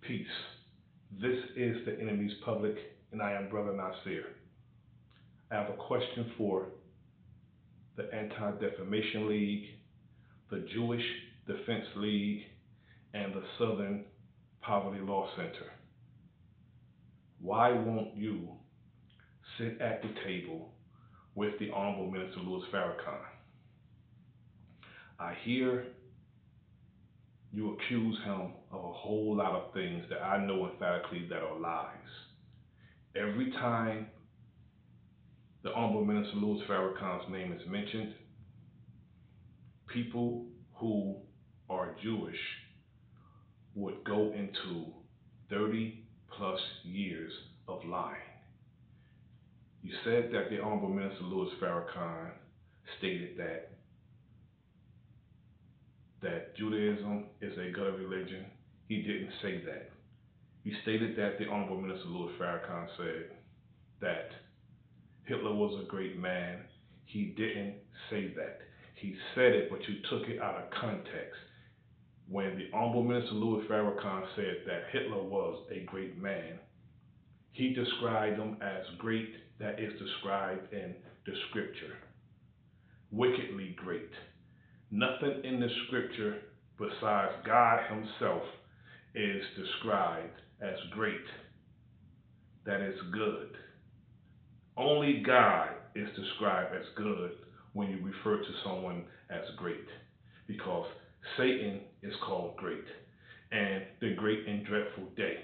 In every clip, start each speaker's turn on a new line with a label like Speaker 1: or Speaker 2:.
Speaker 1: Peace. This is the enemy's public, and I am Bro.Nasir. I have a question for the Anti-Defamation League, the Jewish Defense League, and the Southern Poverty Law Center. Why won't you sit at the table with the Honorable Minister Louis Farrakhan? I hear you accuse him of a whole lot of things that I know emphatically that are lies. Every time the Honorable Minister Louis Farrakhan's name is mentioned, people who are Jewish would go into 30 plus years of lying. You said that the Honorable Minister Louis Farrakhan stated that Judaism is a gut religion. He didn't say that. He stated that the Honorable Minister Louis Farrakhan said that Hitler was a great man. He didn't say that. He said it, but you took it out of context. When the Honorable Minister Louis Farrakhan said that Hitler was a great man, he described him as great that is described in the scripture. Wickedly great. Nothing in the scripture besides God himself is described as great. That is good. Only God is described as good when you refer to someone as great, because Satan is called great, and the great and dreadful day.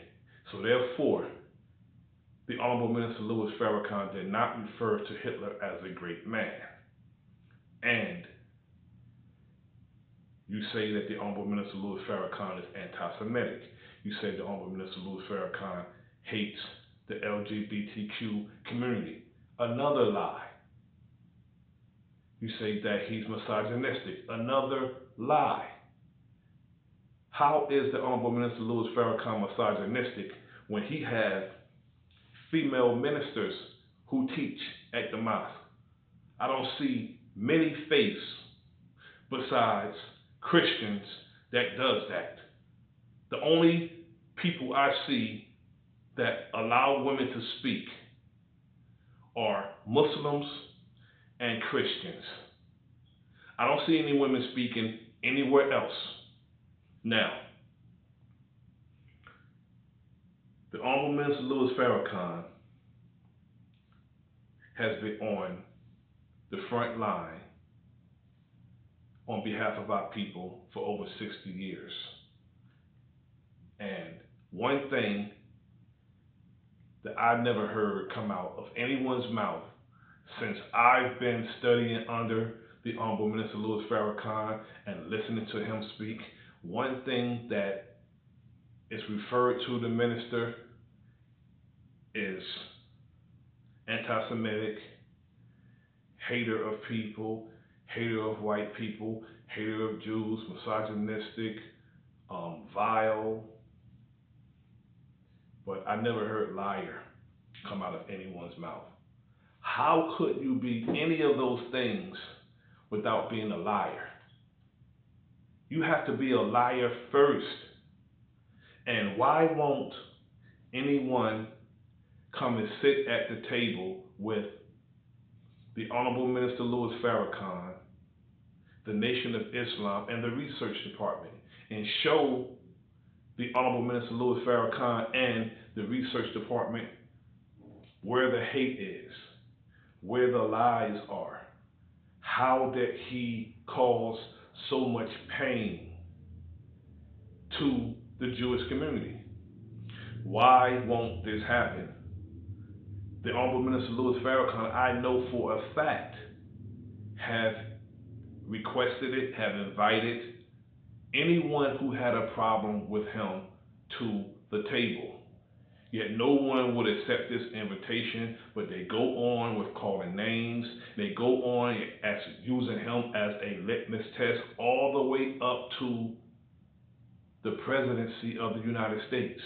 Speaker 1: So therefore, the Honorable Minister Louis Farrakhan did not refer to Hitler as a great man. And you say that the Honorable Minister Louis Farrakhan is anti-Semitic. You say the Honorable Minister Louis Farrakhan hates the LGBTQ community. Another lie. You say that he's misogynistic. Another lie. How is the Honorable Minister Louis Farrakhan misogynistic when he has female ministers who teach at the mosque? I don't see many faiths besides Christians that does that. The only people I see that allow women to speak are Muslims and Christians. I don't see any women speaking anywhere else. Now, the Honorable Minister Louis Farrakhan has been on the front line on behalf of our people for over 60 years. And one thing that I've never heard come out of anyone's mouth since I've been studying under the Honorable Minister Louis Farrakhan and listening to him speak, one thing that is referred to the minister is anti-Semitic, hater of people, hater of white people, hater of Jews, misogynistic, vile. But I never heard liar come out of anyone's mouth. How could you be any of those things without being a liar? You have to be a liar first. And why won't anyone come and sit at the table with the Honorable Minister Louis Farrakhan, the Nation of Islam, and the Research Department, and show the Honorable Minister Louis Farrakhan and the Research Department where the hate is, where the lies are, how did he cause so much pain to the Jewish community? Why won't this happen? The Honorable Minister Louis Farrakhan, I know for a fact, have requested it, have invited anyone who had a problem with him to the table. Yet no one would accept this invitation, but they go on with calling names. They go on as using him as a litmus test all the way up to the presidency of the United States.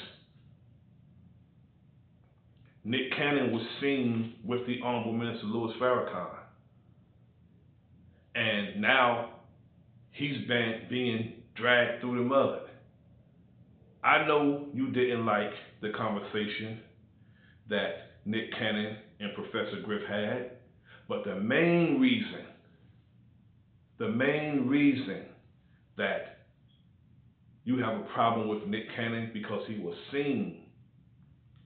Speaker 1: Nick Cannon was seen with the Honorable Minister Louis Farrakhan. And now he's being dragged through the mud. I know you didn't like the conversation that Nick Cannon and Professor Griff had, but the main reason that you have a problem with Nick Cannon because he was seen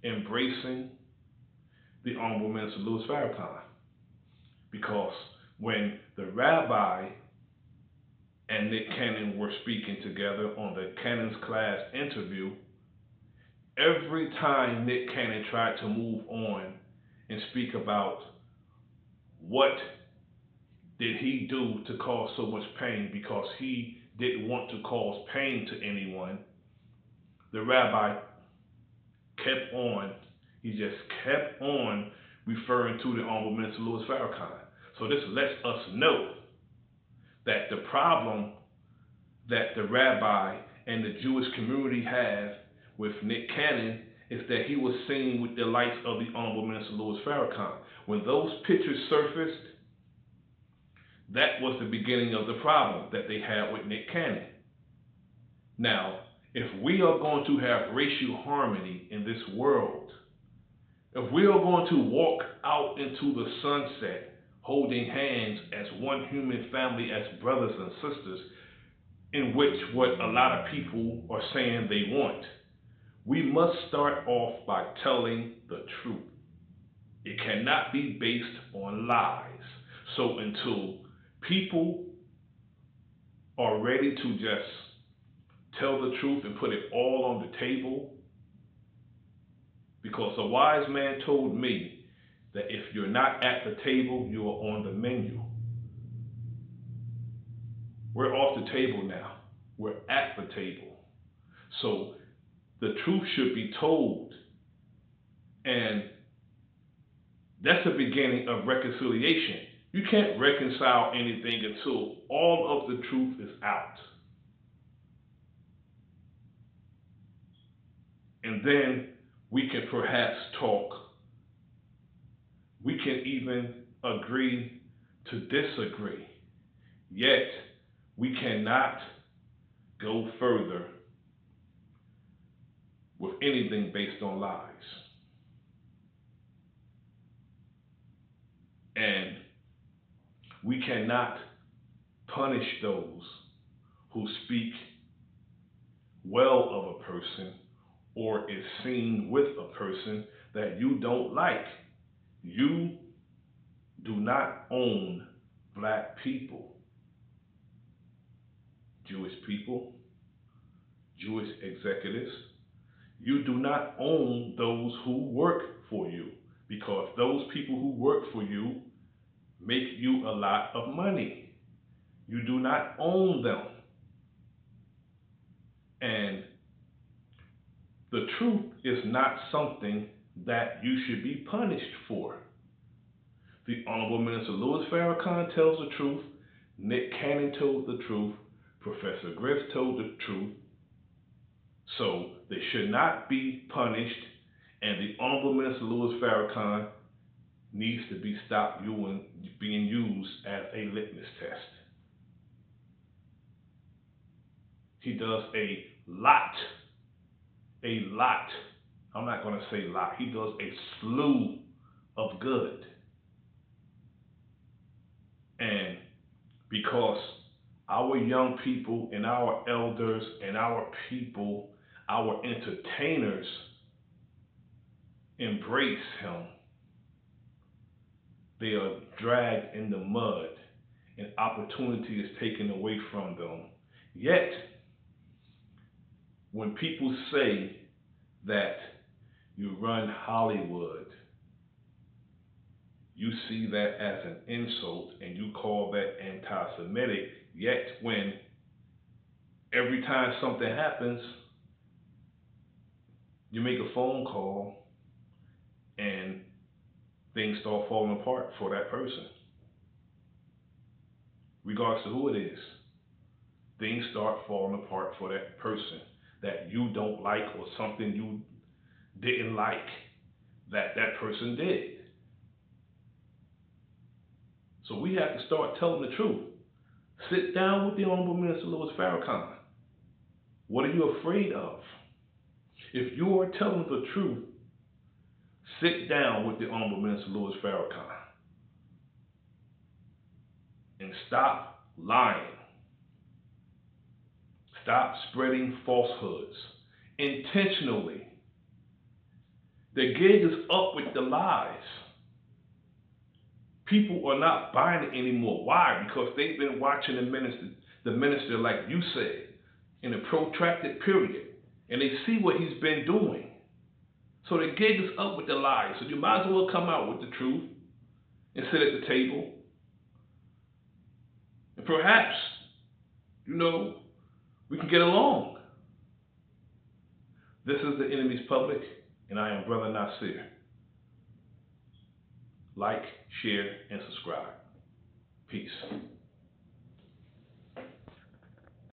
Speaker 1: embracing the Honorable Minister Louis Farrakhan. Because when the rabbi and Nick Cannon were speaking together on the Cannon's Class interview, every time Nick Cannon tried to move on and speak about what did he do to cause so much pain because he didn't want to cause pain to anyone, the rabbi kept on, he just kept on referring to the Honorable Minister Louis Farrakhan. So this lets us know that the problem that the rabbi and the Jewish community have with Nick Cannon is that he was seen with the likes of the Honorable Minister Louis Farrakhan. When those pictures surfaced, that was the beginning of the problem that they had with Nick Cannon. Now, if we are going to have racial harmony in this world, if we are going to walk out into the sunset holding hands as one human family, as brothers and sisters, in which what a lot of people are saying they want, we must start off by telling the truth. It cannot be based on lies. So until people are ready to just tell the truth and put it all on the table, because a wise man told me that if you're not at the table, you are on the menu. We're off the table now. We're at the table. So the truth should be told. And that's the beginning of reconciliation. You can't reconcile anything until all of the truth is out. And then we can perhaps talk. We can even agree to disagree. Yet, we cannot go further with anything based on lies. And we cannot punish those who speak well of a person or is seen with a person that you don't like. You do not own black people, Jewish people, Jewish executives. You do not own those who work for you, because those people who work for you make you a lot of money. You do not own them. And the truth is not something that you should be punished for. The Honorable Minister Louis Farrakhan tells the truth. Nick Cannon told the truth. Professor Griff told the truth. So they should not be punished. And the Honorable Minister Louis Farrakhan needs to be stopped being used as a litmus test. He does a lot, I'm not going to say lot, he does a slew of good. And because our young people and our elders and our people, our entertainers embrace him, they are dragged in the mud and opportunity is taken away from them. Yet, when people say that you run Hollywood, you see that as an insult and you call that anti-Semitic, yet when every time something happens, you make a phone call and things start falling apart for that person. Regardless to who it is, things start falling apart for that person that you don't like or something you didn't like that person did. So we have to start telling the truth. Sit down with the Honorable Minister Louis Farrakhan. What are you afraid of? If you are telling the truth, sit down with the Honorable Minister Louis Farrakhan and stop lying. Stop spreading falsehoods intentionally. The gig is up with the lies. People are not buying it anymore. Why? Because they've been watching the minister, like you said, in a protracted period, and they see what he's been doing. So the gig is up with the lies. So you might as well come out with the truth and sit at the table. And perhaps, we can get along. This is the Enemy's Public, and I am Bro.Nasir. Like, share, and subscribe. Peace.